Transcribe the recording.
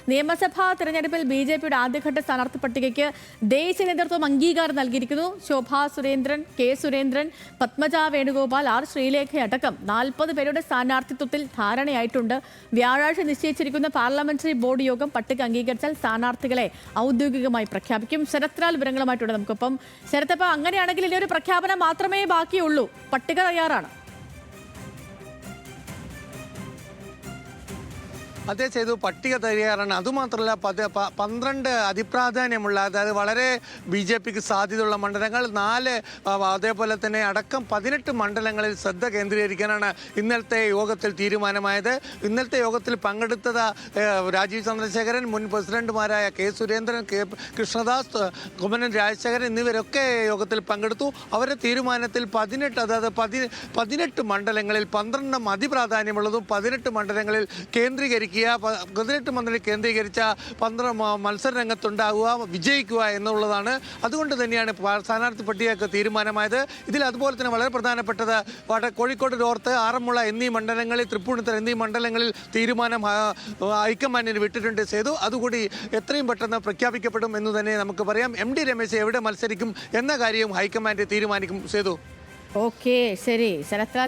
നിയമസഭാ തെരഞ്ഞെടുപ്പിൽ BJPയുടെ ആദ്യഘട്ട സ്ഥാനാർത്ഥി പട്ടികയ്ക്ക് ദേശീയ നേതൃത്വം അംഗീകാരം നൽകിയിരിക്കുന്നു. ശോഭാ സുരേന്ദ്രൻ, കെ സുരേന്ദ്രൻ, പത്മജ വേണുഗോപാൽ, ആർ ശ്രീലേഖയടക്കം 40 പേരുടെ സ്ഥാനാർത്ഥിത്വത്തിൽ ധാരണയായിട്ടുണ്ട്. വ്യാഴാഴ്ച നിശ്ചയിച്ചിരിക്കുന്ന പാർലമെന്ററി ബോർഡ് യോഗം പട്ടിക അംഗീകരിച്ചാൽ സ്ഥാനാർത്ഥികളെ ഔദ്യോഗികമായി പ്രഖ്യാപിക്കും. ശരത്ലാൽ വിവരങ്ങളുമായിട്ടുണ്ട് നമുക്കൊപ്പം. ശരത്തപ്പ, അങ്ങനെയാണെങ്കിൽ ഇതിലൊരു പ്രഖ്യാപനം മാത്രമേ ബാക്കിയുള്ളൂ. പട്ടിക തയ്യാറാണ്. അതേ ചെയ്തു, പട്ടിക തയ്യാറാണ്. അതുമാത്രമല്ല 12 അതിപ്രാധാന്യമുള്ള, അതായത് വളരെ BJPക്ക് സാധ്യതയുള്ള മണ്ഡലങ്ങൾ 4, അതേപോലെ തന്നെ അടക്കം 18 മണ്ഡലങ്ങളിൽ ശ്രദ്ധ കേന്ദ്രീകരിക്കാനാണ് ഇന്നലത്തെ യോഗത്തിൽ തീരുമാനമായത്. ഇന്നലത്തെ യോഗത്തിൽ പങ്കെടുത്തത് രാജീവ് ചന്ദ്രശേഖരൻ, മുൻ പ്രസിഡന്റുമാരായ കെ സുരേന്ദ്രൻ, കെ കൃഷ്ണദാസ്, കുമ്മനം രാജശേഖരൻ എന്നിവരൊക്കെ യോഗത്തിൽ പങ്കെടുത്തു. അവരുടെ തീരുമാനത്തിൽ 18 മണ്ഡലങ്ങളിൽ 12 അതിപ്രാധാന്യമുള്ളതും 18 മണ്ഡലങ്ങളിൽ കേന്ദ്രീകരിക്കുക, 18 മണ്ഡലം കേന്ദ്രീകരിച്ച 12 മത്സര രംഗത്തുണ്ടാകുക, വിജയിക്കുക എന്നുള്ളതാണ്. അതുകൊണ്ട് തന്നെയാണ് സ്ഥാനാർത്ഥി പട്ടികയ്ക്ക് തീരുമാനമായത്. ഇതിൽ അതുപോലെ തന്നെ വളരെ പ്രധാനപ്പെട്ടത് കോഴിക്കോട് നോർത്ത്, ആറന്മുള എന്നീ മണ്ഡലങ്ങളിൽ, തൃപ്പൂണിത്തുറ എന്നീ മണ്ഡലങ്ങളിൽ തീരുമാനം ഹൈക്കമാൻഡിന് വിട്ടിട്ടുണ്ട് സേതു. അതുകൂടി എത്രയും പെട്ടെന്ന് പ്രഖ്യാപിക്കപ്പെടും എന്ന് തന്നെ നമുക്ക് പറയാം. MD രമേശ് എവിടെ മത്സരിക്കും എന്ന കാര്യവും ഹൈക്കമാൻഡ് തീരുമാനിക്കും സേതു. ഓക്കെ, ശരി ശരത്ലാൽ.